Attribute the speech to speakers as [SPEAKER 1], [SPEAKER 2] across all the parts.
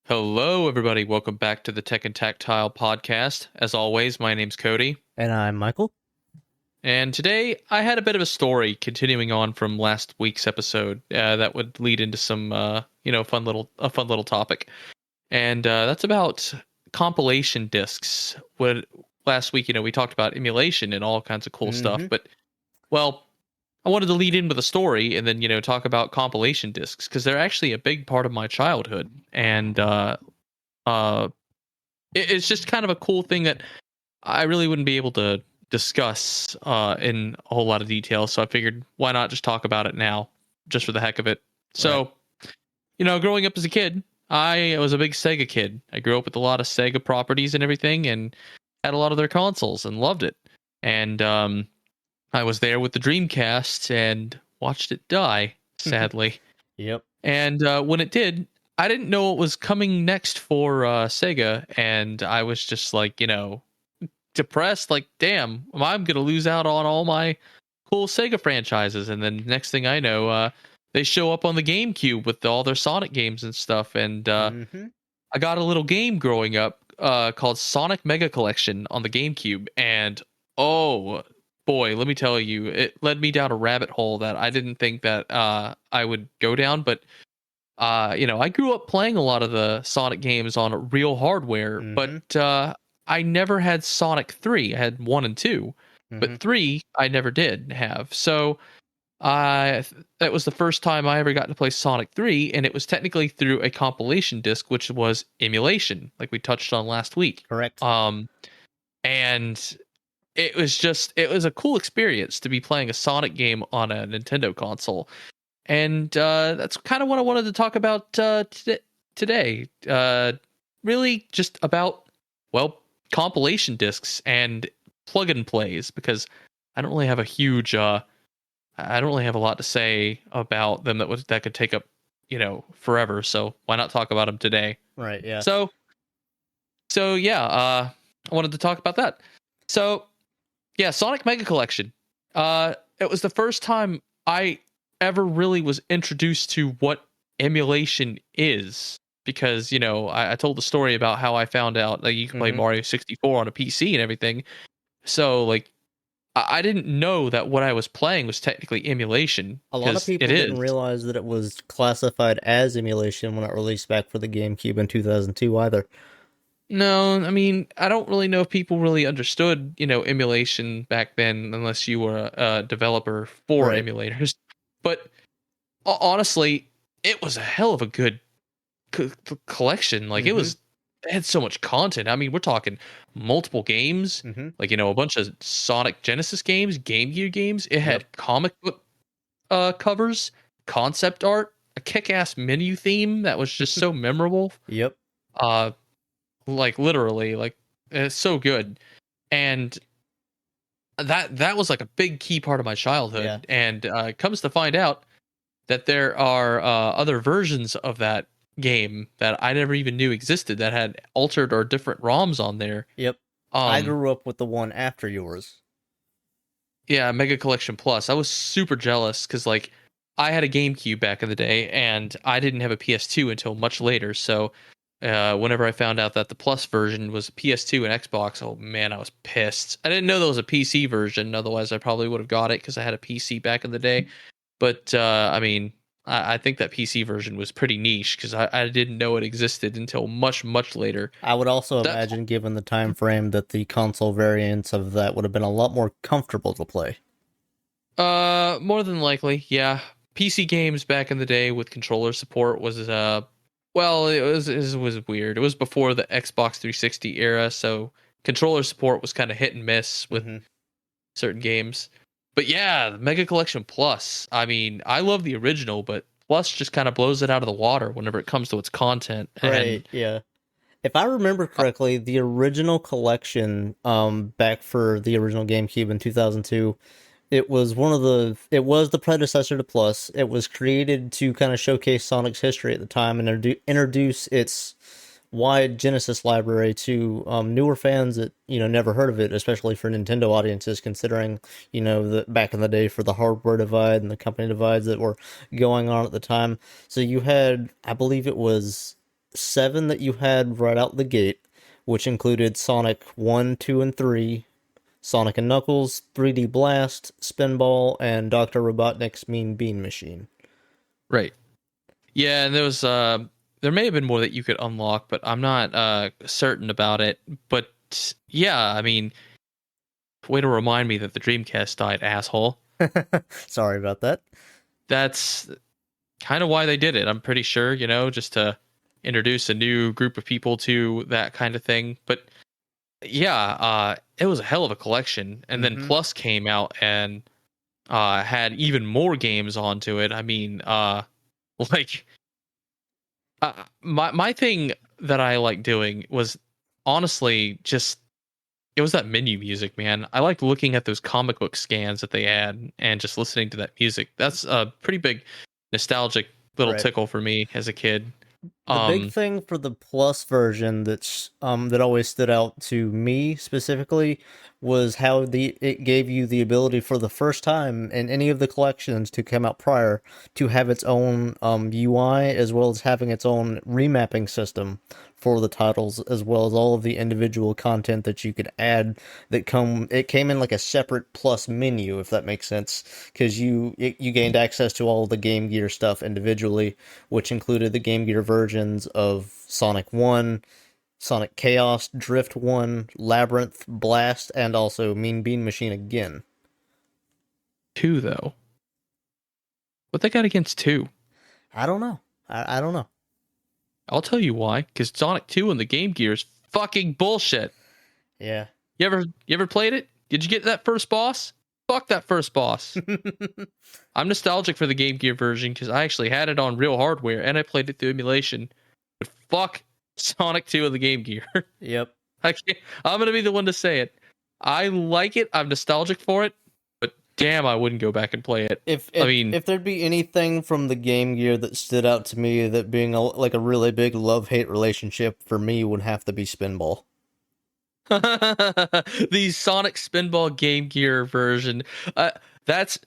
[SPEAKER 1] Hello, everybody. Welcome back to the Tech and Tactile podcast. As always, my name's Cody,
[SPEAKER 2] And I'm Michael.
[SPEAKER 1] and today I had a bit of a story continuing on from last week's episode that would lead into some, fun little topic, and that's about compilation discs. What last week, we talked about emulation and all kinds of cool stuff,
[SPEAKER 2] Mhm.
[SPEAKER 1] but well, I wanted to lead in with a story and then talk about compilation discs because they're actually a big part of my childhood, and uh it's just kind of a cool thing that I really wouldn't be able to discuss in a whole lot of detail. So I figured, why not just talk about it now, just for the heck of it.
[SPEAKER 2] Right.
[SPEAKER 1] So, growing up as a kid, I was a big Sega kid. I grew up with a lot of Sega properties and everything, and had a lot of their consoles and loved it. And I was there with the Dreamcast and watched it die, sadly.
[SPEAKER 2] Yep.
[SPEAKER 1] And when it did, I didn't know what was coming next for Sega, and I was just like, depressed. Like, damn, I'm gonna lose out on all my cool Sega franchises. And then next thing I know, they show up on the GameCube with all their Sonic games and stuff. And
[SPEAKER 2] Mhm.
[SPEAKER 1] I got a little game growing up called Sonic Mega Collection on the GameCube, and oh boy, let me tell you, it led me down a rabbit hole that I didn't think that I would go down, but I grew up playing a lot of the Sonic games on real hardware,
[SPEAKER 2] Mhm.
[SPEAKER 1] but I never had Sonic 3. I had 1 and 2, but
[SPEAKER 2] Mhm.
[SPEAKER 1] 3 I never did have. So that was the first time I ever got to play Sonic 3, and it was technically through a compilation disc, which was emulation, like we touched on last week.
[SPEAKER 2] Correct.
[SPEAKER 1] And it was a cool experience to be playing a Sonic game on a Nintendo console. And that's kind of what I wanted to talk about today. Really just about, well, compilation discs and plug and plays, because I don't really have a huge I don't really have a lot to say about them that could take up, forever. So why not talk about them today?
[SPEAKER 2] Right. Yeah.
[SPEAKER 1] So yeah, I wanted to talk about that. So yeah, Sonic Mega Collection. It was the first time I ever really was introduced to what emulation is, because I told the story about how I found out that you can play
[SPEAKER 2] Mhm.
[SPEAKER 1] Mario 64 on a PC and everything. So like, I didn't know that what I was playing was technically emulation,
[SPEAKER 2] A lot of
[SPEAKER 1] because it
[SPEAKER 2] people
[SPEAKER 1] is.
[SPEAKER 2] didn't realize that it was classified as emulation when it released back for the GameCube in 2002 either.
[SPEAKER 1] No, I mean, I don't really know if people really understood, emulation back then, unless you were a developer for
[SPEAKER 2] Right.
[SPEAKER 1] emulators. But honestly, it was a hell of a good collection. Like,
[SPEAKER 2] Mhm.
[SPEAKER 1] it had so much content. I mean, we're talking multiple games,
[SPEAKER 2] Mhm.
[SPEAKER 1] like, a bunch of Sonic Genesis games, Game Gear games. It
[SPEAKER 2] Yep.
[SPEAKER 1] had comic book covers, concept art, a kick-ass menu theme that was just so memorable.
[SPEAKER 2] Yep.
[SPEAKER 1] Uh, like, literally, like, it's so good. And that was like a big key part of my
[SPEAKER 2] Yeah.
[SPEAKER 1] childhood. And it comes to find out that there are other versions of that game that I never even knew existed, that had altered or different ROMs on there.
[SPEAKER 2] Yep. I
[SPEAKER 1] Um,
[SPEAKER 2] grew up with the one after yours.
[SPEAKER 1] yeah, Mega Collection Plus. I was super jealous because, like, I had a GameCube back in the day, and I didn't have a PS2 until much later. So whenever I found out that the Plus version was PS2 and Xbox, oh man, I was pissed. I didn't know there was a PC version. Otherwise, I probably would have got it because I had a PC back in the day. But I mean, I think that PC version was pretty niche because I didn't know it existed until much, much later.
[SPEAKER 2] I would also
[SPEAKER 1] That
[SPEAKER 2] imagine, given the time frame, that the console variants of that would have been a lot more comfortable to play.
[SPEAKER 1] more than likely, yeah. PC games back in the day with controller support was well, it was weird. It was before the Xbox 360 era, so controller support was kind of hit and miss with
[SPEAKER 2] Mhm.
[SPEAKER 1] certain games. But yeah, the Mega Collection Plus. I mean, I love the original, but Plus just kind of blows it out of the water whenever it comes to its content. And
[SPEAKER 2] Right. Yeah. If I remember correctly, the original collection, back for the original GameCube in 2002, it was the predecessor to Plus. It was created to kind of showcase Sonic's history at the time and introduce its wide Genesis library to newer fans that never heard of it, especially for Nintendo audiences, considering that back in the day for the hardware divide and the company divides that were going on at the time. So you had, I believe it was 7 that you had right out the gate, which included Sonic 1, 2, and 3, Sonic and Knuckles, 3D Blast, Spinball, and Dr. Robotnik's Mean Bean Machine.
[SPEAKER 1] Right. Yeah, and there may have been more that you could unlock, but I'm not certain about it. But yeah, I mean, way to remind me that the Dreamcast died, asshole.
[SPEAKER 2] Sorry about that.
[SPEAKER 1] That's kind of why they did it. I'm pretty sure, just to introduce a new group of people to that kind of thing. But yeah, it was a hell of a collection. And then Plus came out and had even more games onto it. I mean, like my thing that I like doing was honestly just it was that menu music, man. I liked looking at those comic book scans that they had and just listening to that music. That's a pretty big nostalgic little
[SPEAKER 2] Right.
[SPEAKER 1] tickle for me as a kid.
[SPEAKER 2] The big thing for the Plus version that always stood out to me specifically was how it gave you the ability for the first time in any of the collections to come out prior to have its own UI, as well as having its own remapping system for the titles, as well as all of the individual content that you could add it came in like a separate Plus menu, if that makes sense, because you gained access to all of the Game Gear stuff individually, which included the Game Gear versions of Sonic 1, Sonic Chaos, Drift 1, Labyrinth, Blast, and also Mean Bean Machine again.
[SPEAKER 1] 2 though. What they got against 2?
[SPEAKER 2] I don't know. I don't know.
[SPEAKER 1] I'll tell you why. Because Sonic 2 on the Game Gear is fucking bullshit.
[SPEAKER 2] Yeah.
[SPEAKER 1] You ever played it? Did you get that first boss? Fuck that first boss. I'm nostalgic for the Game Gear version because I actually had it on real hardware and I played it through emulation. But fuck Sonic 2 on the Game Gear.
[SPEAKER 2] Yep.
[SPEAKER 1] I'm gonna be the one to say it. I like it. I'm nostalgic for it. But damn, I wouldn't go back and play it.
[SPEAKER 2] If there'd be anything from the Game Gear that stood out to me that being like a really big love-hate relationship for me would have to be Spinball.
[SPEAKER 1] The Sonic Spinball Game Gear version. That's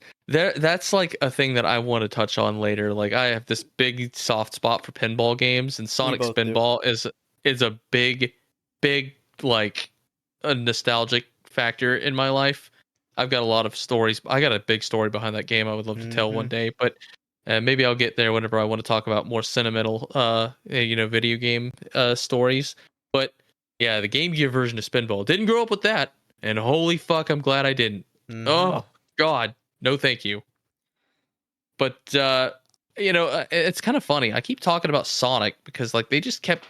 [SPEAKER 1] like a thing that I want to touch on later. Like I have this big soft spot for pinball games, and Sonic Spinball is a big like a nostalgic factor in my life. I've got a lot of stories. I got a big story behind that game I would love to tell one day, but maybe I'll get there whenever I want to talk about more sentimental video game stories. But yeah, the Game Gear version of Spinball. Didn't grow up with that, and holy fuck, I'm glad I didn't. Oh god, no thank you. But it's kind of funny. I keep talking about Sonic because like they just kept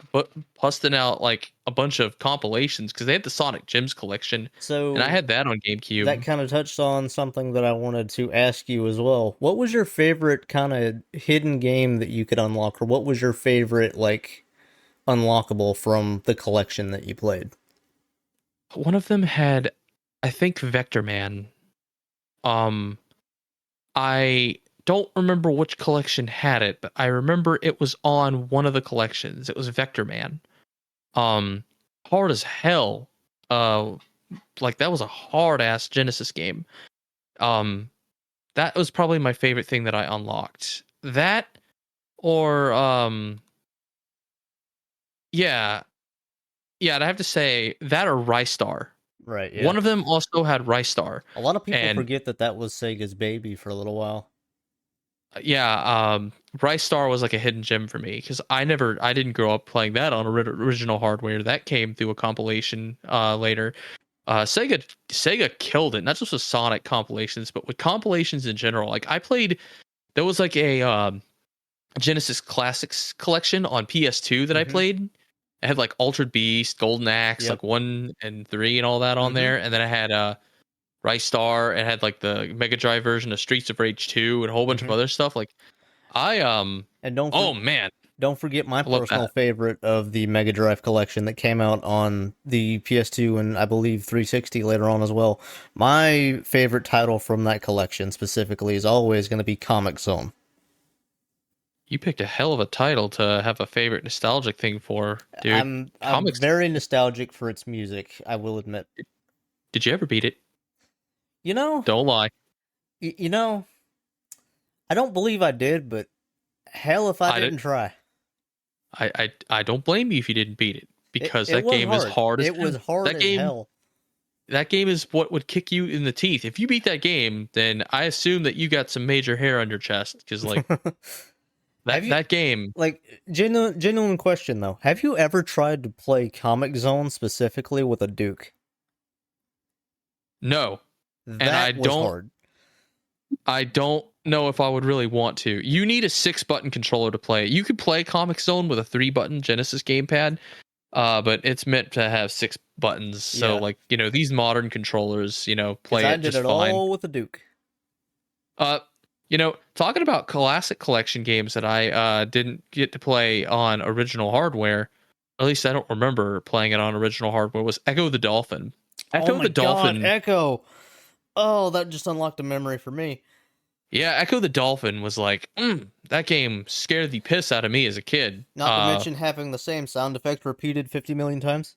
[SPEAKER 1] busting out like a bunch of compilations because they had the Sonic Gems collection.
[SPEAKER 2] So
[SPEAKER 1] and I had that on GameCube.
[SPEAKER 2] That kind of touched on something that I wanted to ask you as well. What was your favorite kind of hidden game that you could unlock, or what was your favorite like unlockable from the collection that you played?
[SPEAKER 1] One of them had, I think, Vectorman. I don't remember which collection had it, but I remember it was on one of the collections. It was Vectorman. Hard as hell. Like that was a hard ass Genesis game. That was probably my favorite thing that I unlocked. That or yeah, I'd have to say that or Rystar.
[SPEAKER 2] Right, yeah.
[SPEAKER 1] One of them also had Rystar.
[SPEAKER 2] A lot of people forget that was Sega's baby for a little while.
[SPEAKER 1] Yeah, Rystar was like a hidden gem for me because I didn't grow up playing that on original hardware. That came through a compilation later. Sega killed it, not just with Sonic compilations, but with compilations in general. Like there was like a Genesis Classics collection on PS2 that I played. I had like Altered Beast, Golden Axe, like 1 and 3 and all that on there. And then I had Rystar. It had like the Mega Drive version of Streets of Rage 2 and a whole bunch of other stuff. Like and
[SPEAKER 2] don't forget my personal favorite of the Mega Drive collection that came out on the PS2 and I believe 360 later on as well. My favorite title from that collection specifically is always going to be Comix Zone.
[SPEAKER 1] You picked a hell of a title to have a favorite nostalgic thing for, dude.
[SPEAKER 2] I'm very nostalgic for its music, I will admit.
[SPEAKER 1] Did you ever beat it? Don't lie.
[SPEAKER 2] I don't believe I did, but hell if I didn't try.
[SPEAKER 1] I don't blame you if you didn't beat it, because
[SPEAKER 2] It
[SPEAKER 1] that
[SPEAKER 2] was
[SPEAKER 1] game is
[SPEAKER 2] hard.
[SPEAKER 1] hard as
[SPEAKER 2] It was hard
[SPEAKER 1] that
[SPEAKER 2] as
[SPEAKER 1] game.
[SPEAKER 2] hell.
[SPEAKER 1] That game is what would kick you in the teeth. If you beat that game, then I assume that you got some major hair on your chest, because like
[SPEAKER 2] Have you
[SPEAKER 1] that game.
[SPEAKER 2] like genuine question though? Have you ever tried to play Comix Zone specifically with a Duke?
[SPEAKER 1] No, and
[SPEAKER 2] That was hard.
[SPEAKER 1] I don't know if I would really want to. You need a 6-button controller to play it. You could play Comic Zone with a 3-button Genesis gamepad, but it's meant to have 6 buttons. So,
[SPEAKER 2] Yeah,
[SPEAKER 1] like, these modern controllers,
[SPEAKER 2] because
[SPEAKER 1] play
[SPEAKER 2] I
[SPEAKER 1] it
[SPEAKER 2] did
[SPEAKER 1] just
[SPEAKER 2] it
[SPEAKER 1] fine.
[SPEAKER 2] all with a Duke.
[SPEAKER 1] Uh, Talking about classic collection games that I didn't get to play on original hardware, at least I don't remember playing it on original hardware, was Echo the Dolphin.
[SPEAKER 2] Oh
[SPEAKER 1] Echo
[SPEAKER 2] my
[SPEAKER 1] the
[SPEAKER 2] god,
[SPEAKER 1] Dolphin.
[SPEAKER 2] Echo! Oh, that just unlocked a memory for me.
[SPEAKER 1] Yeah, Echo the Dolphin was like, that game scared the piss out of me as a kid.
[SPEAKER 2] Not to mention having the same sound effect repeated 50 million times.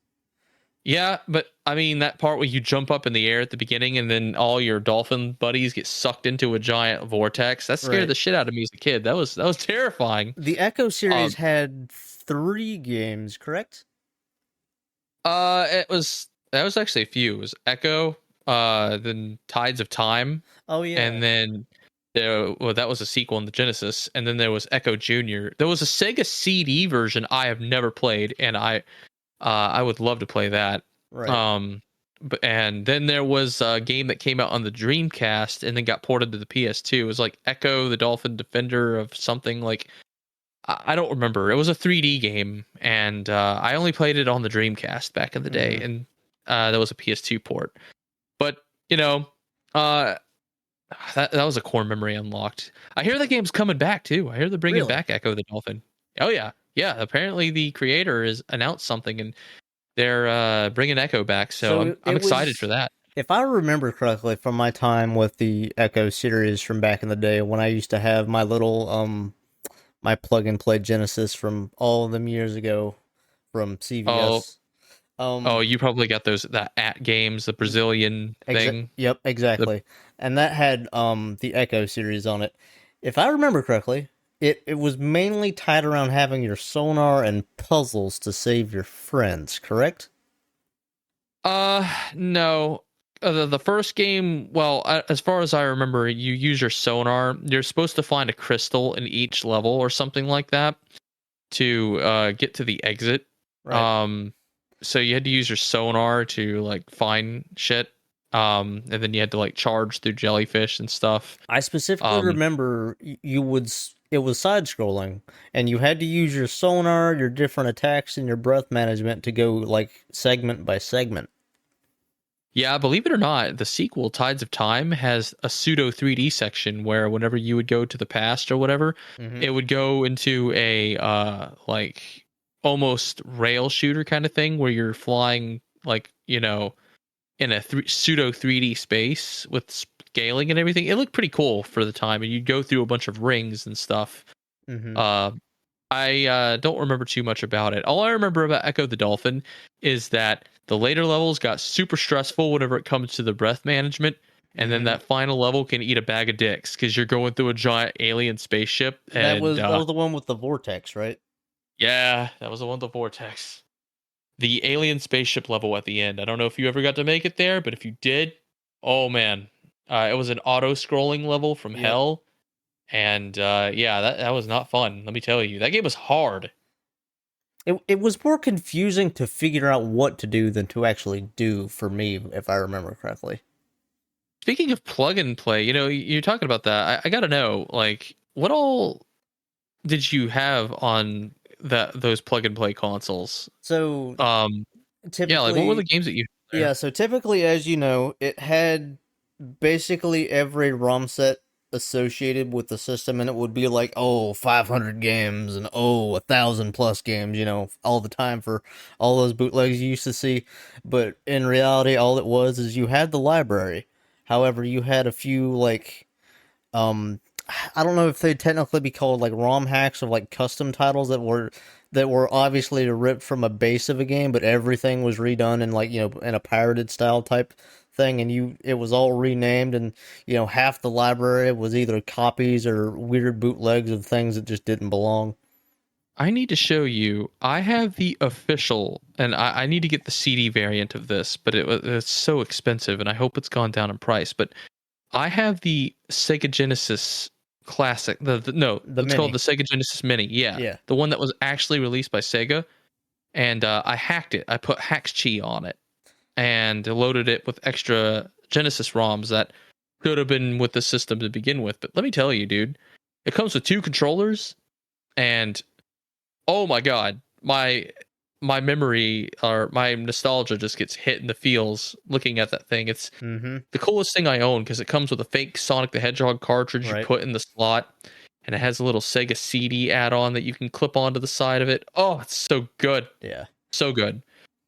[SPEAKER 1] Yeah, but I mean that part where you jump up in the air at the beginning and then all your dolphin buddies get sucked into a giant vortex. That scared
[SPEAKER 2] Right.
[SPEAKER 1] the shit out of me as a kid. That was terrifying.
[SPEAKER 2] The Echo series
[SPEAKER 1] Um,
[SPEAKER 2] had 3 games, correct?
[SPEAKER 1] it was that was actually a few. It was Echo, then Tides of Time,
[SPEAKER 2] Oh yeah.
[SPEAKER 1] and then that was a sequel in the Genesis, and then there was Echo Junior. There was a Sega CD version I have never played, and I would love to play that.
[SPEAKER 2] Right.
[SPEAKER 1] And then there was a game that came out on the Dreamcast and then got ported to the PS2. It was like Echo the Dolphin Defender of something, like I don't remember. It was a 3D game, and I only played it on the Dreamcast back in the day, and there was a PS2 port. But uh, that was a core memory unlocked. I hear the game's coming back too. I hear they're bringing back Echo the Dolphin. Oh yeah, yeah. Apparently the creator has announced something, and they're bringing Echo back. So I'm excited for that.
[SPEAKER 2] If I remember correctly from my time with the Echo series from back in the day, when I used to have my little my plug and play Genesis from all of them years ago from CVS.
[SPEAKER 1] You probably got that at games, the Brazilian thing.
[SPEAKER 2] Yep, exactly. And that had the Echo series on it. If I remember correctly, it was mainly tied around having your sonar and puzzles to save your friends, correct?
[SPEAKER 1] No. The first game, well, as far as I remember, you use your sonar. You're supposed to find a crystal in each level or something like that to get to the exit.
[SPEAKER 2] Right.
[SPEAKER 1] So you had to use your sonar to like find shit. And then you had to like charge through jellyfish and stuff.
[SPEAKER 2] I specifically remember it was side scrolling, and you had to use your sonar, your different attacks, and your breath management to go like segment by segment.
[SPEAKER 1] Yeah, believe it or not, the sequel, Tides of Time, has a pseudo 3D section where whenever you would go to the past or whatever, it would go into a like almost rail shooter kind of thing where you're flying like, in a pseudo 3D space with scaling and everything. It looked pretty cool for the time, and you'd go through a bunch of rings and stuff. I don't remember too much about it. All I remember about Echo the Dolphin is that the later levels got super stressful whenever it comes to the breath management, and then that final level can eat a bag of dicks because you're going through a giant alien spaceship. And
[SPEAKER 2] that was the one with the vortex, right?
[SPEAKER 1] Yeah, that was the one with the vortex. The alien spaceship level at the end. I don't know if you ever got to make it there, but if you did, oh man, it was an auto-scrolling level from hell. And yeah, that was not fun. Let me tell you, that game was hard.
[SPEAKER 2] It was more confusing to figure out what to do than to actually do for me, if I remember correctly.
[SPEAKER 1] Speaking of plug and play, you're talking about that. I gotta know, like, what all did you have on those plug and play consoles?
[SPEAKER 2] So, typically,
[SPEAKER 1] yeah, like what were the games that you had there?
[SPEAKER 2] Yeah, so typically, as you know, it had basically every ROM set associated with the system, and it would be like, 500 games and 1,000 plus games, all the time for all those bootlegs you used to see. But in reality, all it was is you had the library. However, you had a few like, I don't know if they'd technically be called like ROM hacks or like custom titles that were obviously ripped from a base of a game, but everything was redone in like, in a pirated style type thing, and it was all renamed, and half the library was either copies or weird bootlegs of things that just didn't belong.
[SPEAKER 1] I need to show you. I have the official, and I need to get the CD variant of this, but it's so expensive, and I hope it's gone down in price. But I have the Sega Genesis Classic. No,
[SPEAKER 2] The
[SPEAKER 1] it's called
[SPEAKER 2] Mini.
[SPEAKER 1] the Sega Genesis Mini. Yeah,
[SPEAKER 2] Yeah.
[SPEAKER 1] the one that was actually released by Sega, and I hacked it. I put Haxchi on it and loaded it with extra Genesis ROMs that could have been with the system to begin with. But let me tell you, dude, it comes with 2 controllers, and oh my god, my memory or my nostalgia just gets hit in the feels looking at that thing. It's
[SPEAKER 2] Mm-hmm.
[SPEAKER 1] the coolest thing I own because it comes with a fake Sonic the Hedgehog cartridge you
[SPEAKER 2] Right.
[SPEAKER 1] put in the slot, and it has a little Sega CD add-on that you can clip onto the side of it. Oh, it's so good,
[SPEAKER 2] Yeah.
[SPEAKER 1] so good.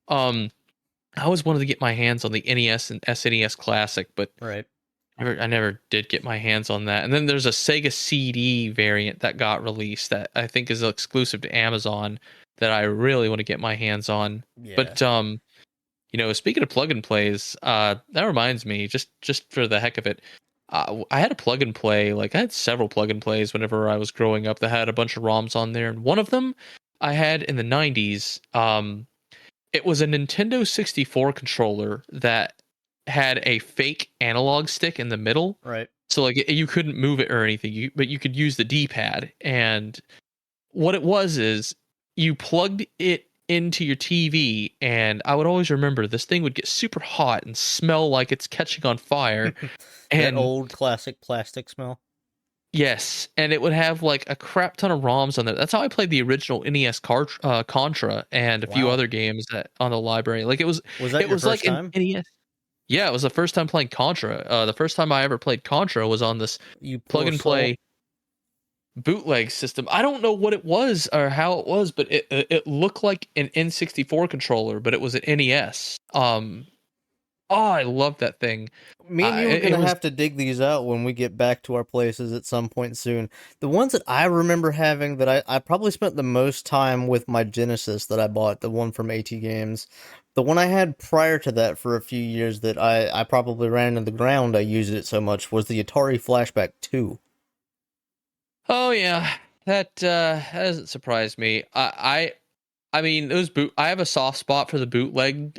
[SPEAKER 1] I always wanted to get my hands on the NES and SNES Classic, but
[SPEAKER 2] Right.
[SPEAKER 1] I never did get my hands on that. And then there's a Sega CD variant that got released that I think is exclusive to Amazon that I really want to get my hands on.
[SPEAKER 2] Yeah.
[SPEAKER 1] But speaking of plug and plays, that reminds me, just for the heck of it, I had a plug and play. Like I had several plug and plays whenever I was growing up that had a bunch of ROMs on there, and one of them I had in the '90s. It was a Nintendo 64 controller that had a fake analog stick in the middle.
[SPEAKER 2] Right.
[SPEAKER 1] So like you couldn't move it or anything, but you could use the D-pad. And what it was is you plugged it into your TV, and I would always remember this thing would get super hot and smell like it's catching on fire.
[SPEAKER 2] That
[SPEAKER 1] And
[SPEAKER 2] old classic plastic smell.
[SPEAKER 1] yes, and it would have like a crap ton of ROMs on there. That's how I played the original NES Contra and a few
[SPEAKER 2] Wow.
[SPEAKER 1] other games that on the library. Like
[SPEAKER 2] Was that
[SPEAKER 1] it
[SPEAKER 2] your
[SPEAKER 1] was like
[SPEAKER 2] first
[SPEAKER 1] an
[SPEAKER 2] time?
[SPEAKER 1] NES. Yeah, it was the first time playing Contra. The first time I ever played Contra was on this
[SPEAKER 2] You
[SPEAKER 1] plug
[SPEAKER 2] poor
[SPEAKER 1] and
[SPEAKER 2] soul.
[SPEAKER 1] play bootleg system. I don't know what it was or how it was, but it looked like an N64 controller, but it was an NES. I love that thing.
[SPEAKER 2] Me and you are
[SPEAKER 1] It
[SPEAKER 2] gonna
[SPEAKER 1] was
[SPEAKER 2] have to dig these out when we get back to our places at some point soon. The ones that I remember having that I probably spent the most time with my Genesis that I bought, the one from AT Games. The one I had prior to that for a few years that I probably ran into the ground, I used it so much, was the Atari Flashback 2.
[SPEAKER 1] oh yeah, that doesn't surprise me. I mean those boot. I have a soft spot for the bootleg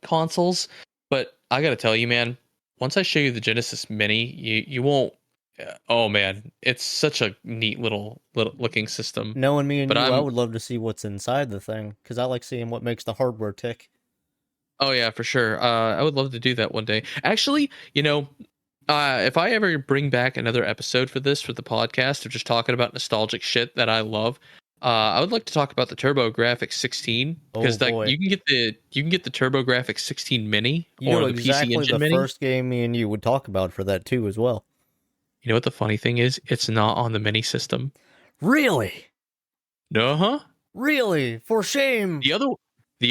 [SPEAKER 1] consoles, but I gotta tell you, man. Once I show you the Genesis Mini, you won't. Oh man, it's such a neat little looking system.
[SPEAKER 2] Knowing me and
[SPEAKER 1] But
[SPEAKER 2] you, I would love to see what's inside the thing, because I like seeing what makes the hardware tick.
[SPEAKER 1] oh yeah, for sure. I would love to do that one day. Actually, if I ever bring back another episode for the podcast of just talking about nostalgic shit that I love, I would like to talk about the TurboGrafx 16 because
[SPEAKER 2] Oh
[SPEAKER 1] like
[SPEAKER 2] boy.
[SPEAKER 1] you can get the TurboGrafx 16 Mini
[SPEAKER 2] You
[SPEAKER 1] or
[SPEAKER 2] know
[SPEAKER 1] the PC
[SPEAKER 2] exactly
[SPEAKER 1] Engine
[SPEAKER 2] the
[SPEAKER 1] Mini.
[SPEAKER 2] first game me and you would talk about for that too as well.
[SPEAKER 1] You know what the funny thing is? It's not on the Mini system.
[SPEAKER 2] Really?
[SPEAKER 1] No, huh?
[SPEAKER 2] Really? For shame.
[SPEAKER 1] The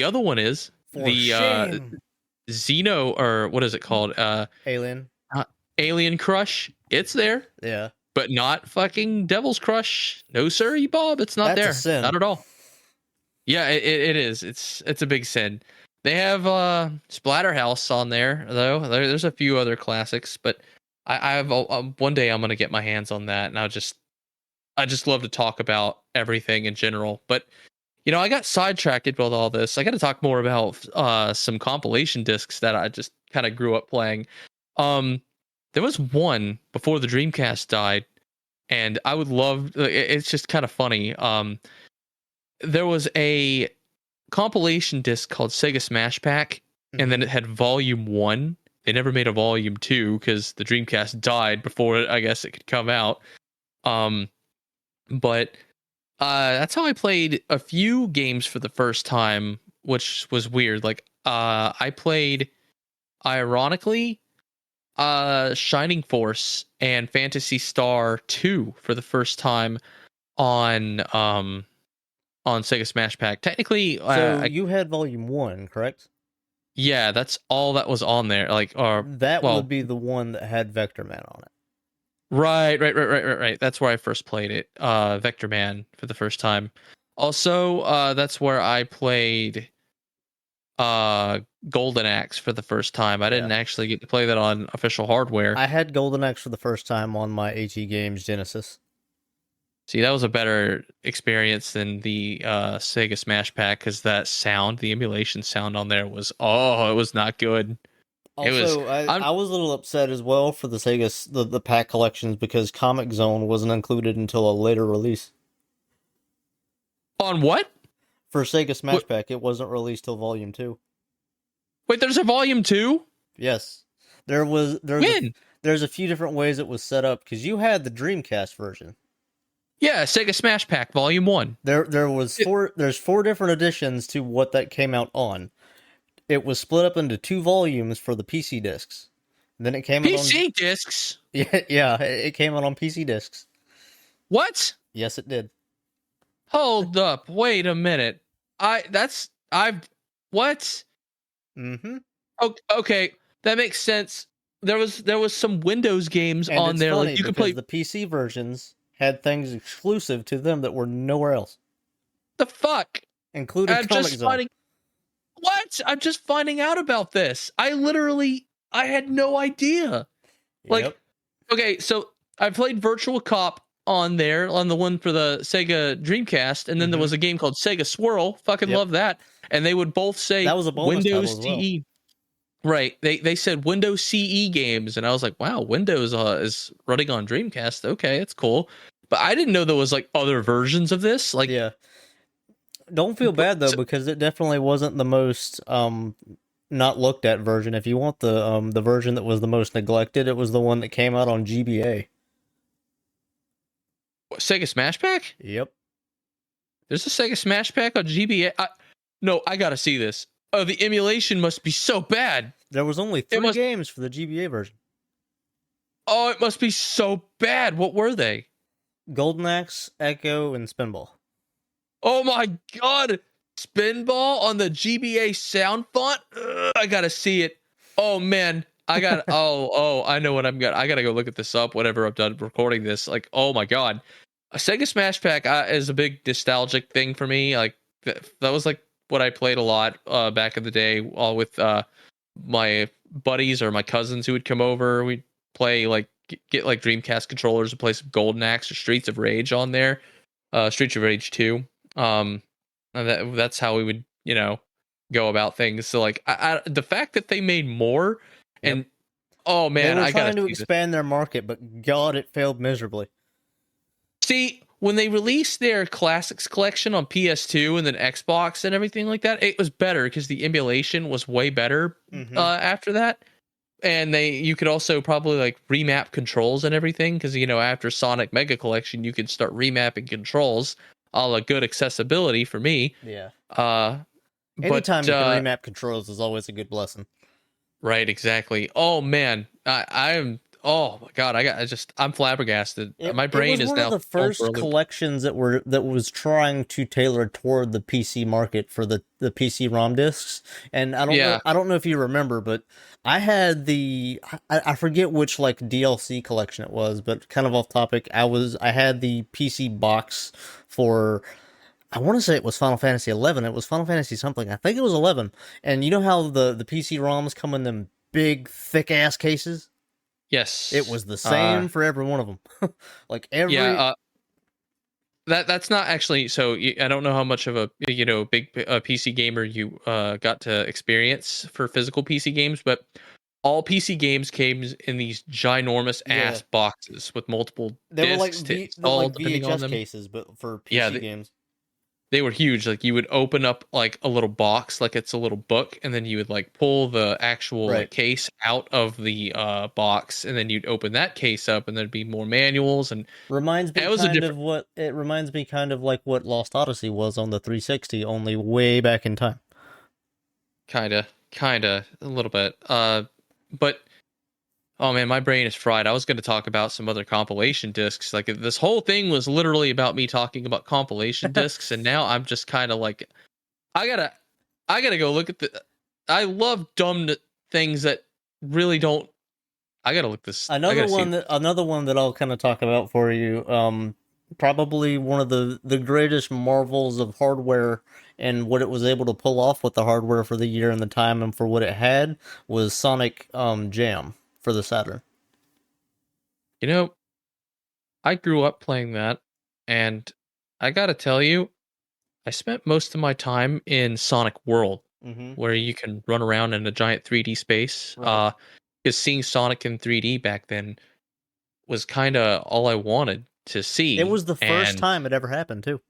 [SPEAKER 1] other one is
[SPEAKER 2] For
[SPEAKER 1] the
[SPEAKER 2] shame.
[SPEAKER 1] Xeno, or what is it called?
[SPEAKER 2] Alien.
[SPEAKER 1] Uh, Alien Crush. It's there,
[SPEAKER 2] Yeah.
[SPEAKER 1] but not fucking Devil's Crush. No, sir, Bob. It's not
[SPEAKER 2] That's a
[SPEAKER 1] there.
[SPEAKER 2] sin.
[SPEAKER 1] Not at all. Yeah, it is. It's a big sin. They have Splatterhouse on there though. There's a few other classics, but I have one day I'm gonna get my hands on that, and I just love to talk about everything in general. But I got sidetracked with all this. I got to talk more about some compilation discs that I just kind of grew up playing. There was one before the Dreamcast died, and I would love. It's just kind of funny. There was a compilation disc called Sega Smash Pack, and then it had Volume 1. They never made a Volume 2 because the Dreamcast died before I guess it could come out. But that's how I played a few games for the first time, which was weird. Like I played, ironically, Shining Force and Phantasy Star 2 for the first time on Sega Smash Pack. Technically,
[SPEAKER 2] So you had Volume 1, correct?
[SPEAKER 1] yeah, that's all that was on there. Like,
[SPEAKER 2] That
[SPEAKER 1] well,
[SPEAKER 2] would be the one that had Vectorman on it.
[SPEAKER 1] right. That's where I first played it. Vectorman for the first time. Also, that's where I played Golden Axe for the first time. I didn't actually get to play that on official hardware.
[SPEAKER 2] I had Golden Axe for the first time on my AT Games Genesis.
[SPEAKER 1] See, that was a better experience than the Sega Smash Pack because that sound, the emulation sound on there was it was not good. It was.
[SPEAKER 2] Also, I was a little upset as well for the the pack collections because Comix Zone wasn't included until a later release.
[SPEAKER 1] On what?
[SPEAKER 2] For Sega Smash
[SPEAKER 1] What?
[SPEAKER 2] Pack, it wasn't released till Volume 2.
[SPEAKER 1] Wait, there's a volume 2?
[SPEAKER 2] Yes. There's a few different ways it was set up because you had the Dreamcast version.
[SPEAKER 1] Yeah, Sega Smash Pack Volume 1.
[SPEAKER 2] There's 4 different editions to what that came out on. It was split up into 2 volumes for the PC discs. Then it came out on
[SPEAKER 1] PC discs?
[SPEAKER 2] Yeah, it came out on PC discs.
[SPEAKER 1] What?
[SPEAKER 2] Yes, it did.
[SPEAKER 1] Hold up. Wait a minute. What?
[SPEAKER 2] Mm-hmm.
[SPEAKER 1] Okay, that makes sense. There was some Windows games
[SPEAKER 2] And
[SPEAKER 1] on
[SPEAKER 2] it's
[SPEAKER 1] there
[SPEAKER 2] funny
[SPEAKER 1] like you could
[SPEAKER 2] because
[SPEAKER 1] play
[SPEAKER 2] the PC versions had things exclusive to them that were nowhere else,
[SPEAKER 1] the fuck.
[SPEAKER 2] including
[SPEAKER 1] I'm
[SPEAKER 2] Comic
[SPEAKER 1] just
[SPEAKER 2] Zone.
[SPEAKER 1] finding What? I'm just finding out about this. I had no idea. Like,
[SPEAKER 2] Yep.
[SPEAKER 1] okay, so I played Virtual Cop on there on the one for the Sega Dreamcast, and then there was a game called Sega Swirl. Fucking
[SPEAKER 2] Yep.
[SPEAKER 1] love that. And they would both say
[SPEAKER 2] That was a bonus
[SPEAKER 1] Windows
[SPEAKER 2] title as well.
[SPEAKER 1] CE. Right. They said Windows CE games, and I was like, wow, Windows is running on Dreamcast. Okay, it's cool. But I didn't know there was like other versions of this. Like,
[SPEAKER 2] Yeah. Don't feel bad though, because it definitely wasn't the most not looked at version. If you want the version that was the most neglected, it was the one that came out on GBA.
[SPEAKER 1] Sega Smash Pack?
[SPEAKER 2] Yep.
[SPEAKER 1] There's a Sega Smash Pack on GBA. No, I gotta see this. Oh, the emulation must be so bad.
[SPEAKER 2] There was only 3 games for the GBA version.
[SPEAKER 1] Oh, it must be so bad. What were they?
[SPEAKER 2] Golden Axe, Echo, and Spinball.
[SPEAKER 1] Oh my god. Spinball on the GBA sound font? Ugh, I gotta see it. Oh man. I got I know what I gotta go look at this up whenever I'm done recording this. Like, oh my god. A Sega Smash Pack is a big nostalgic thing for me. Like that was like what I played a lot back in the day, all with my buddies or my cousins who would come over. We'd play like get like Dreamcast controllers and play some Golden Axe or Streets of Rage on there. Streets of Rage 2. And that's how we would, go about things. So like the fact that they made more and oh man,
[SPEAKER 2] they were
[SPEAKER 1] I gotta
[SPEAKER 2] trying to expand their market, but God, it failed miserably.
[SPEAKER 1] See, when they released their classics collection on PS2 and then Xbox and everything like that, it was better because the emulation was way better after that. And you could also probably like remap controls and everything because after Sonic Mega Collection you could start remapping controls. All a good accessibility for me.
[SPEAKER 2] Yeah.
[SPEAKER 1] Anytime
[SPEAKER 2] you can remap controls is always a good blessing.
[SPEAKER 1] Right, exactly. Oh man, I'm. Oh my god, I'm flabbergasted. My brain is now.
[SPEAKER 2] It was one of the first collections that was trying to tailor toward the PC market for the PC ROM discs, and I don't know if you remember, but I had I forget which like DLC collection it was, but kind of off topic. I had the PC box for. I want to say it was Final Fantasy 11. It was Final Fantasy something. I think it was 11. And you know how the PC ROMs come in them big, thick-ass cases?
[SPEAKER 1] Yes.
[SPEAKER 2] It was the same for every one of them. Like every...
[SPEAKER 1] Yeah, that's not actually... So I don't know how much of a big PC gamer you got to experience for physical PC games, but all PC games came in these ginormous ass boxes with multiple discs to install depending on
[SPEAKER 2] VHS
[SPEAKER 1] them.
[SPEAKER 2] cases, but for PC games.
[SPEAKER 1] They were huge. Like you would open up like a little box, like it's a little book, and then you would like pull the actual like, case out of the box, and then you'd open that case up, and there'd be more manuals. And
[SPEAKER 2] reminds me kind of like what Lost Odyssey was on the 360, only way back in time.
[SPEAKER 1] Kinda, a little bit. But oh man, my brain is fried. I was going to talk about some other compilation discs. Like this whole thing was literally about me talking about compilation discs, and now I'm just kind of like, I gotta go look at I love dumb things that really don't. I gotta look this.
[SPEAKER 2] Another one that I'll kind of talk about for you. Probably one of the greatest marvels of hardware and what it was able to pull off with the hardware for the year and the time and for what it had was Sonic Jam for the Saturn.
[SPEAKER 1] I grew up playing that, and I gotta tell you, I spent most of my time in Sonic World,
[SPEAKER 2] Mm-hmm.
[SPEAKER 1] where you can run around in a giant 3D space.
[SPEAKER 2] Right.
[SPEAKER 1] Because seeing Sonic in 3D back then was kind of all I wanted to
[SPEAKER 2] It
[SPEAKER 1] see,
[SPEAKER 2] was the first
[SPEAKER 1] and
[SPEAKER 2] time it ever happened too.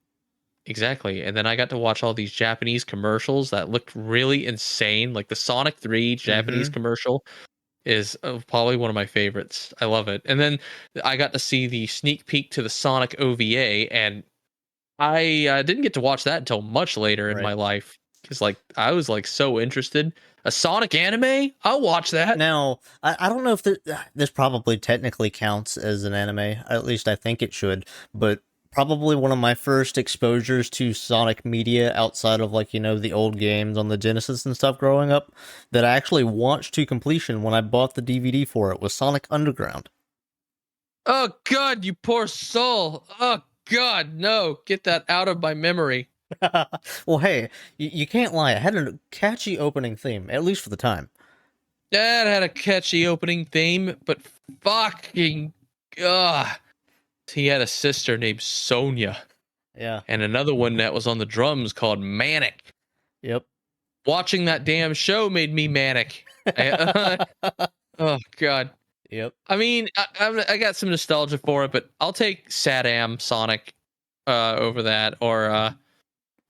[SPEAKER 1] exactly. And then I got to watch all these Japanese commercials that looked really insane, like the Sonic 3 Japanese
[SPEAKER 2] Mm-hmm.
[SPEAKER 1] commercial is probably one of my favorites. I love it. And then I got to see the sneak peek to the Sonic OVA, and I didn't get to watch that until much later in
[SPEAKER 2] Right.
[SPEAKER 1] my life because, like, I was like so interested. A Sonic anime? I'll watch that.
[SPEAKER 2] Now, I don't know if this probably technically counts as an anime. At least I think it should. But probably one of my first exposures to Sonic media outside of, like, the old games on the Genesis and stuff growing up that I actually watched to completion when I bought the DVD for it was Sonic Underground.
[SPEAKER 1] Oh God, you poor soul. Oh God, no! Get that out of my memory.
[SPEAKER 2] Well, hey, you can't lie. It had a catchy opening theme, at least for the time.
[SPEAKER 1] That had a catchy opening theme, but fucking ugh. He had a sister named Sonia,
[SPEAKER 2] Yeah.
[SPEAKER 1] and another one that was on the drums called Manic.
[SPEAKER 2] Yep.
[SPEAKER 1] Watching that damn show made me manic. Oh God.
[SPEAKER 2] Yep.
[SPEAKER 1] I mean, I got some nostalgia for it, but I'll take Saddam Sonic over that, or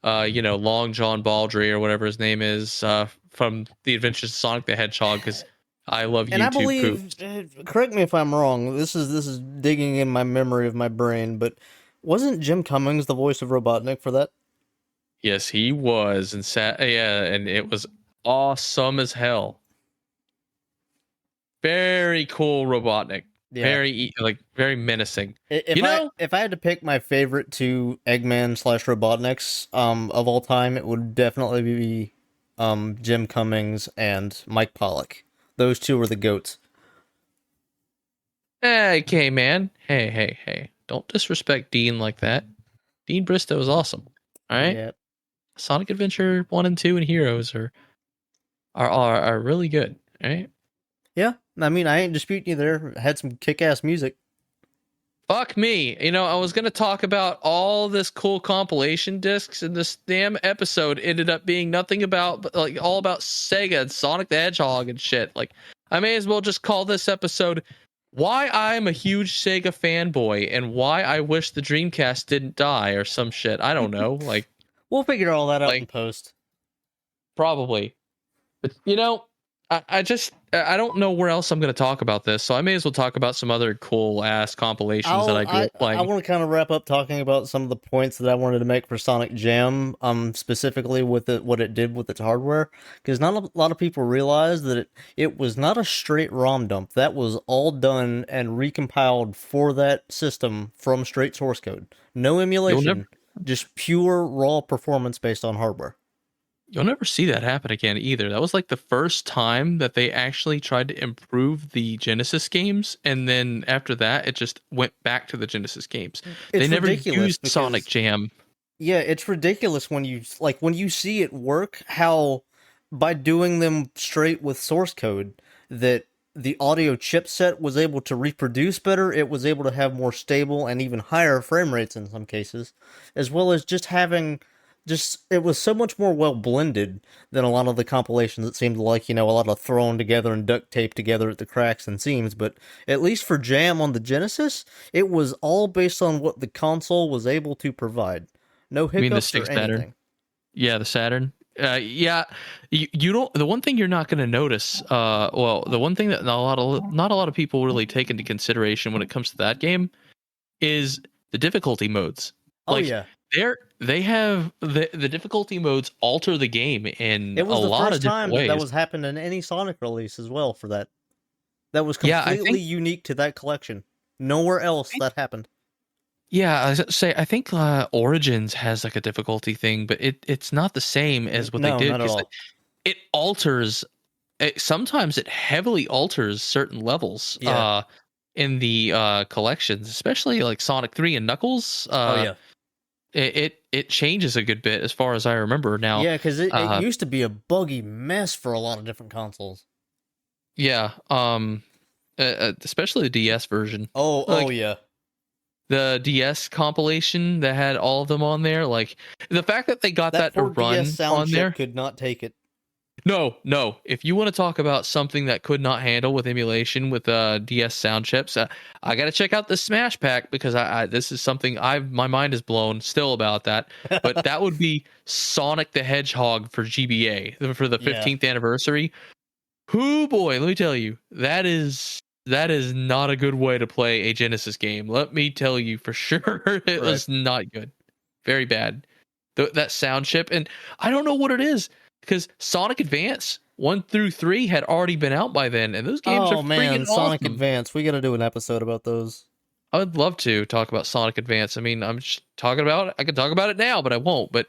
[SPEAKER 1] Long John Baldry or whatever his name is from The Adventures of Sonic the Hedgehog, because I love
[SPEAKER 2] And I
[SPEAKER 1] YouTube poop.
[SPEAKER 2] believe, correct me if I'm wrong. This is digging in my memory of my brain, but wasn't Jim Cummings the voice of Robotnik for that?
[SPEAKER 1] Yes, he was, and yeah, and it was awesome as hell. Very cool Robotnik.
[SPEAKER 2] Yeah.
[SPEAKER 1] Very very menacing.
[SPEAKER 2] If
[SPEAKER 1] You
[SPEAKER 2] I
[SPEAKER 1] know,
[SPEAKER 2] if I had to pick my favorite two Eggman slash Robotniks of all time, it would definitely be Jim Cummings and Mike Pollock. Those two are the goats.
[SPEAKER 1] hey, okay, man. Hey. Don't disrespect Dean like that. Dean Bristow is awesome. All right.
[SPEAKER 2] Yeah.
[SPEAKER 1] Sonic Adventure 1 and 2 and Heroes are really good. All right.
[SPEAKER 2] Yeah. I mean, I ain't disputing you there. Had some kick ass music.
[SPEAKER 1] Fuck me. I was going to talk about all this cool compilation discs, and this damn episode ended up being nothing about, but like all about Sega and Sonic the Hedgehog and shit. Like, I may as well just call this episode Why I'm a Huge Sega Fanboy and Why I Wish the Dreamcast Didn't Die or some shit. I don't know.
[SPEAKER 2] We'll figure all that out in
[SPEAKER 1] Like,
[SPEAKER 2] post.
[SPEAKER 1] probably. But I don't know where else I'm going to talk about this, so I may as well talk about some other cool ass compilations that I grew up
[SPEAKER 2] I
[SPEAKER 1] playing.
[SPEAKER 2] want to kind of wrap up talking about some of the points that I wanted to make for Sonic Jam, specifically with what it did with its hardware, because not a lot of people realize that it was not a straight ROM dump. That was all done and recompiled for that system from straight source code. No emulation, just pure raw performance based on hardware.
[SPEAKER 1] You'll never see that happen again either. That was like the first time that they actually tried to improve the Genesis games, and then after that, it just went back to the Genesis games.
[SPEAKER 2] It's
[SPEAKER 1] They never
[SPEAKER 2] ridiculous
[SPEAKER 1] used
[SPEAKER 2] because
[SPEAKER 1] Sonic Jam.
[SPEAKER 2] yeah, it's ridiculous when you see it work, how by doing them straight with source code that the audio chipset was able to reproduce better, it was able to have more stable and even higher frame rates in some cases, as well as just having it was so much more well blended than a lot of the compilations. It seemed like, a lot of thrown together and duct taped together at the cracks and seams, but at least for Jam on the Genesis, it was all based on what the console was able to provide. No
[SPEAKER 1] I mean, the
[SPEAKER 2] hiccups or
[SPEAKER 1] Sega Saturn.
[SPEAKER 2] anything.
[SPEAKER 1] Yeah, the Saturn. Yeah, you don't. The one thing you're not going to notice. The one thing that not a lot of people really take into consideration when it comes to that game is the difficulty modes.
[SPEAKER 2] Oh
[SPEAKER 1] Like,
[SPEAKER 2] yeah.
[SPEAKER 1] they have the difficulty modes alter the game in
[SPEAKER 2] It
[SPEAKER 1] a
[SPEAKER 2] was the
[SPEAKER 1] lot of
[SPEAKER 2] first
[SPEAKER 1] different
[SPEAKER 2] time
[SPEAKER 1] ways.
[SPEAKER 2] that was happened in any Sonic release as well for that. That was
[SPEAKER 1] Yeah, I
[SPEAKER 2] completely
[SPEAKER 1] think.
[SPEAKER 2] unique to that collection. Nowhere else that happened.
[SPEAKER 1] Yeah, I think Origins has like a difficulty thing, but it's not the same as what they
[SPEAKER 2] No,
[SPEAKER 1] did,
[SPEAKER 2] not at
[SPEAKER 1] because
[SPEAKER 2] all.
[SPEAKER 1] it alters. Sometimes it heavily alters certain levels.
[SPEAKER 2] Yeah.
[SPEAKER 1] In the collections, especially like Sonic 3 and Knuckles.
[SPEAKER 2] Oh yeah.
[SPEAKER 1] It changes a good bit as far as I remember now.
[SPEAKER 2] Yeah, because it used to be a buggy mess for a lot of different consoles.
[SPEAKER 1] Yeah, especially the DS version.
[SPEAKER 2] Oh
[SPEAKER 1] Like,
[SPEAKER 2] yeah.
[SPEAKER 1] the DS compilation that had all of them on there. Like the fact that they got that to
[SPEAKER 2] poor
[SPEAKER 1] run
[SPEAKER 2] DS sound
[SPEAKER 1] on
[SPEAKER 2] chip
[SPEAKER 1] there.
[SPEAKER 2] could not take it.
[SPEAKER 1] No. If you want to talk about something that could not handle with emulation with DS sound chips, I got to check out the Smash Pack because I this is something my mind is blown still about that. But that would be Sonic the Hedgehog for GBA for the
[SPEAKER 2] Yeah.
[SPEAKER 1] 15th anniversary. Whoo boy, let me tell you, that is not a good way to play a Genesis game. Let me tell you for sure, it was not good, very bad. That sound chip, and I don't know what it is because Sonic Advance 1 through 3 had already been out by then, and those games are freaking
[SPEAKER 2] Sonic
[SPEAKER 1] awesome.
[SPEAKER 2] Advance. We got to do an episode about those.
[SPEAKER 1] I would love to talk about Sonic Advance. I mean, I'm just talking about it. I could talk about it now, but I won't. But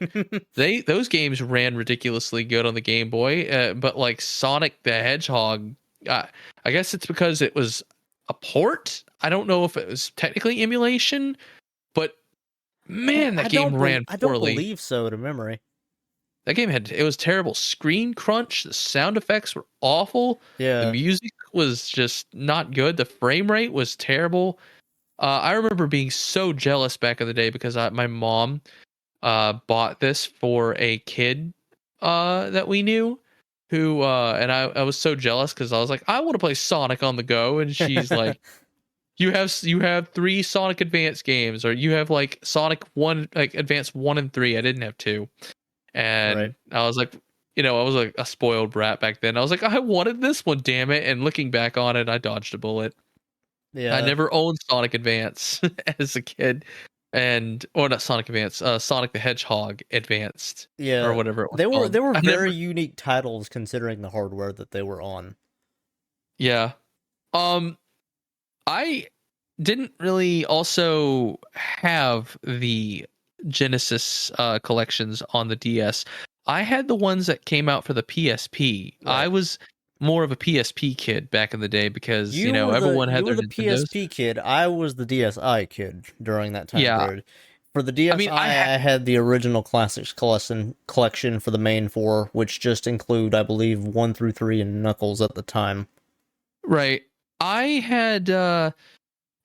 [SPEAKER 1] those games ran ridiculously good on the Game Boy. But like Sonic the Hedgehog, I guess it's because it was a port. I don't know if it was technically emulation, but man, that game ran poorly.
[SPEAKER 2] I don't believe so to memory.
[SPEAKER 1] That game it was terrible. Screen crunch. The sound effects were awful.
[SPEAKER 2] Yeah.
[SPEAKER 1] The music was just not good. The frame rate was terrible. I remember being so jealous back in the day because my mom bought this for a kid that we knew who and I was so jealous because I was like, I want to play Sonic on the go, and she's like, you have 3 Sonic Advance games, or you have like Sonic 1, like Advance 1 and 3. I didn't have 2. And I was like, I was like a spoiled brat back then. I was like, I wanted this one, damn it. And looking back on it, I dodged a bullet. Yeah, I never owned Sonic Advance as a kid, or not Sonic Advance, Sonic the Hedgehog Advanced, or whatever it was.
[SPEAKER 2] They were very unique titles considering the hardware that they were on.
[SPEAKER 1] Yeah, I didn't really also have the Genesis collections on the DS. I had the ones that came out for the PSP. Right. I was more of a PSP kid back in the day because everyone had their Nintendos.
[SPEAKER 2] You were the PSP kid. I was the DSi kid during that time period. For the DSi, I had the original classics collection for the main 4, which just include, I believe, 1 through 3 and Knuckles at the time.
[SPEAKER 1] Right. I had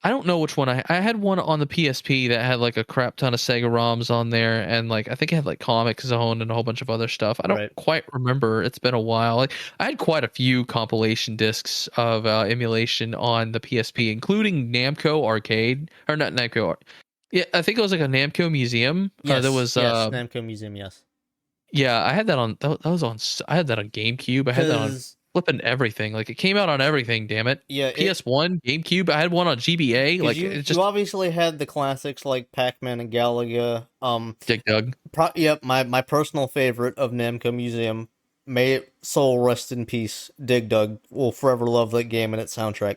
[SPEAKER 1] I don't know which one I had one on the PSP that had like a crap ton of Sega ROMs on there, and like I think it had like Comix Zone and a whole bunch of other stuff. I don't quite remember. It's been a while. Like I had quite a few compilation discs of emulation on the PSP, including Namco Arcade, or not Namco. Yeah, I think it was like a Namco Museum.
[SPEAKER 2] Yes, Namco Museum. Yes.
[SPEAKER 1] Yeah, I had that on. That was on. I had that on GameCube. I had that on flipping everything. Like it came out on everything, damn it.
[SPEAKER 2] Yeah,
[SPEAKER 1] PS1, GameCube. I had one on GBA. Like
[SPEAKER 2] you obviously had the classics like Pac-Man and Galaga.
[SPEAKER 1] Dig Dug.
[SPEAKER 2] My personal favorite of Namco Museum. May it soul rest in peace. Dig Dug will forever love that game and its soundtrack.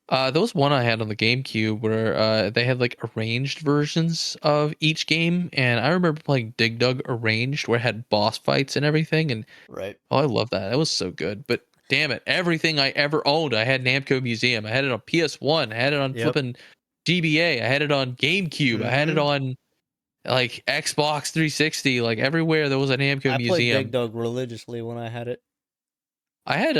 [SPEAKER 1] There was one I had on the GameCube where they had like arranged versions of each game, and I remember playing Dig Dug arranged where it had boss fights and everything, and I love that. That was so good. But damn it, everything I ever owned, I had Namco Museum. I had it on PS1, I had it on flipping GBA, I had it on GameCube, I had it on like Xbox 360, like everywhere there was a Namco Museum. I played
[SPEAKER 2] Dig Dug religiously when I had it.
[SPEAKER 1] I had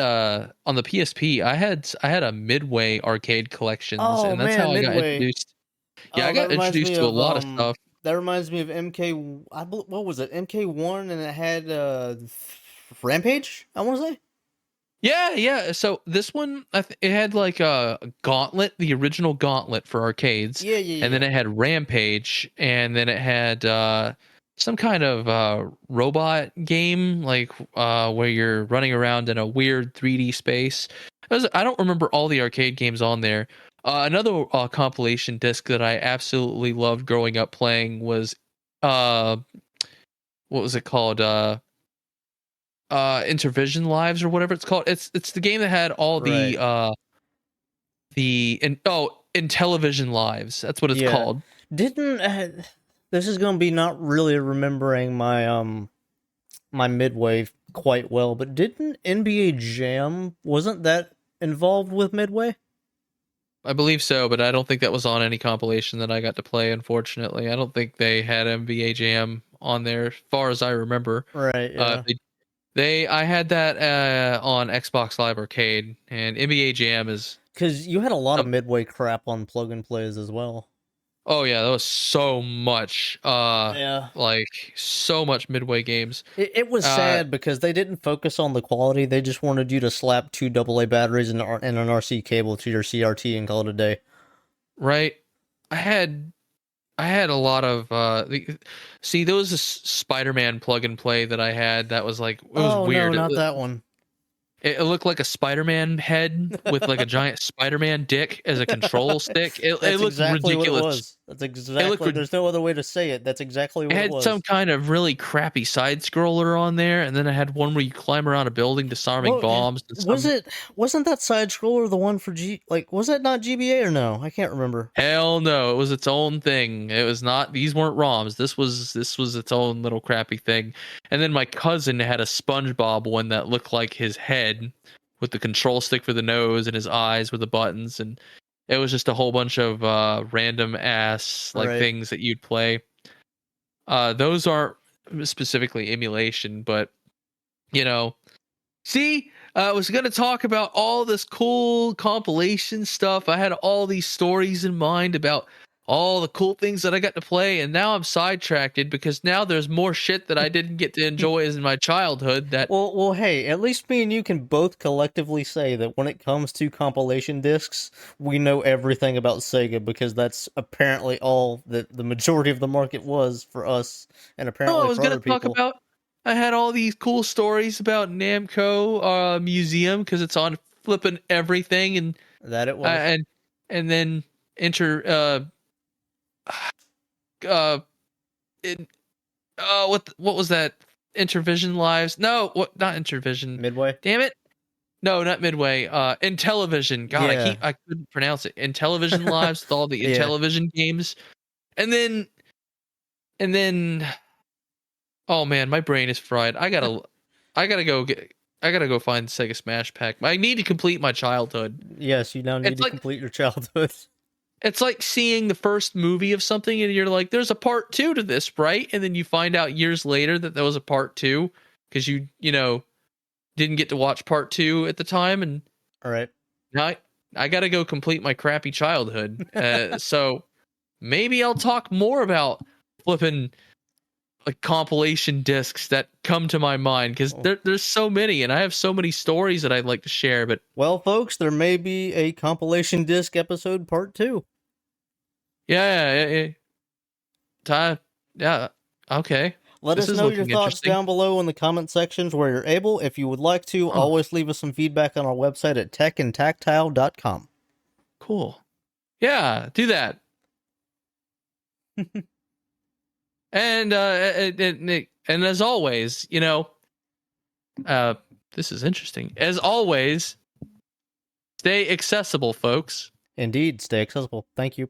[SPEAKER 1] on the PSP. I had a Midway arcade collections, and that's how I got introduced. Yeah, I got introduced to a lot of stuff.
[SPEAKER 2] That reminds me of MK. What was it? MK1, and it had Rampage. I want to say.
[SPEAKER 1] Yeah. So this one, it had like a Gauntlet, the original Gauntlet for arcades.
[SPEAKER 2] Yeah.
[SPEAKER 1] And then it had Rampage, and then it had some kind of robot game, like where you're running around in a weird 3D space. I don't remember all the arcade games on there. Another compilation disc that I absolutely loved growing up playing was what was it called? Intervision Lives or whatever it's called. It's the game that had all the Intellivision Lives. That's what it's called.
[SPEAKER 2] This is gonna be not really remembering my my Midway quite well, but didn't NBA Jam, wasn't that involved with Midway?
[SPEAKER 1] I believe so, but I don't think that was on any compilation that I got to play, unfortunately. I don't think they had NBA Jam on there as far as I remember.
[SPEAKER 2] Right, yeah.
[SPEAKER 1] I had that on Xbox Live Arcade, and NBA Jam is...
[SPEAKER 2] Because you had a lot of Midway crap on plug and plays as well.
[SPEAKER 1] Oh yeah, that was so much.
[SPEAKER 2] Yeah.
[SPEAKER 1] Like so much Midway games.
[SPEAKER 2] It was
[SPEAKER 1] Uh,
[SPEAKER 2] sad because they didn't focus on the quality. They just wanted you to slap two AA batteries and an RC cable to your CRT and call it a day.
[SPEAKER 1] right. I had I had a lot of see there was this Spider-Man plug and play that I had that was like it was
[SPEAKER 2] Oh no,
[SPEAKER 1] weird.
[SPEAKER 2] not that one.
[SPEAKER 1] It looked like a Spider-Man head with like a giant Spider-Man dick as a control stick. It
[SPEAKER 2] That's
[SPEAKER 1] looked
[SPEAKER 2] exactly what it
[SPEAKER 1] ridiculous.
[SPEAKER 2] was. That's
[SPEAKER 1] It looked
[SPEAKER 2] exactly. There's no other way to say it. That's exactly
[SPEAKER 1] It
[SPEAKER 2] what it
[SPEAKER 1] had some
[SPEAKER 2] was.
[SPEAKER 1] kind of really crappy side scroller on there, and then it had one where you climb around a building disarming
[SPEAKER 2] Well,
[SPEAKER 1] bombs and
[SPEAKER 2] was
[SPEAKER 1] some.
[SPEAKER 2] it? Wasn't that side scroller the one for G? Like, was that not GBA or no? I can't remember.
[SPEAKER 1] Hell no, it was its own thing. It was not. These weren't ROMs. This was its own little crappy thing. And then my cousin had a SpongeBob one that looked like his head, with the control stick for the nose and his eyes with the buttons, and it was just a whole bunch of random ass like
[SPEAKER 2] Right.
[SPEAKER 1] things that you'd play. Those aren't specifically emulation, but you know. See, I was going to talk about all this cool compilation stuff. I had all these stories in mind about all the cool things that I got to play, and now I'm sidetracked because now there's more shit that I didn't get to enjoy as in my childhood. That
[SPEAKER 2] Well, hey, at least me and you can both collectively say that when it comes to compilation discs, we know everything about Sega because that's apparently all that the majority of the market was for us, and
[SPEAKER 1] oh, I
[SPEAKER 2] apparently
[SPEAKER 1] was
[SPEAKER 2] for
[SPEAKER 1] going
[SPEAKER 2] other
[SPEAKER 1] to talk
[SPEAKER 2] people.
[SPEAKER 1] about. I had all these cool stories about Namco Museum because it's on flipping everything, and
[SPEAKER 2] That it
[SPEAKER 1] uh,
[SPEAKER 2] was.
[SPEAKER 1] and and then enter uh in what was that? Intervision Lives? No, what? Not Intervision.
[SPEAKER 2] Midway.
[SPEAKER 1] Damn it! No, not Midway. Intellivision. God,
[SPEAKER 2] Yeah.
[SPEAKER 1] I couldn't pronounce it. Intellivision Lives with all the
[SPEAKER 2] Yeah.
[SPEAKER 1] Intellivision games, and then and then. Oh man, my brain is fried. I gotta go get. I gotta go find Sega Smash Pack. I need to complete my childhood.
[SPEAKER 2] Yes, you now need
[SPEAKER 1] It's
[SPEAKER 2] to
[SPEAKER 1] like
[SPEAKER 2] complete your childhood.
[SPEAKER 1] it's like seeing the first movie of something and you're like, "There's a part two to this, right?" And then you find out years later that there was a part two because you know didn't get to watch part two at the time, and
[SPEAKER 2] All right.
[SPEAKER 1] now I got to go complete my crappy childhood. So maybe I'll talk more about flipping like compilation discs that come to my mind because
[SPEAKER 2] Oh.
[SPEAKER 1] there's so many, and I have so many stories that I'd like to share. But
[SPEAKER 2] Well, folks, there may be a compilation disc episode part 2.
[SPEAKER 1] yeah, time, yeah, okay,
[SPEAKER 2] Let
[SPEAKER 1] this
[SPEAKER 2] us
[SPEAKER 1] is
[SPEAKER 2] know your
[SPEAKER 1] looking
[SPEAKER 2] thoughts
[SPEAKER 1] interesting.
[SPEAKER 2] down below in the comment sections where you're able. If you would like to,
[SPEAKER 1] Huh,
[SPEAKER 2] always leave us some feedback on our website at techandtactile.com.
[SPEAKER 1] cool. Yeah, do that. And as always, uh, this is interesting. As always, stay accessible, folks.
[SPEAKER 2] Indeed, stay accessible. Thank you.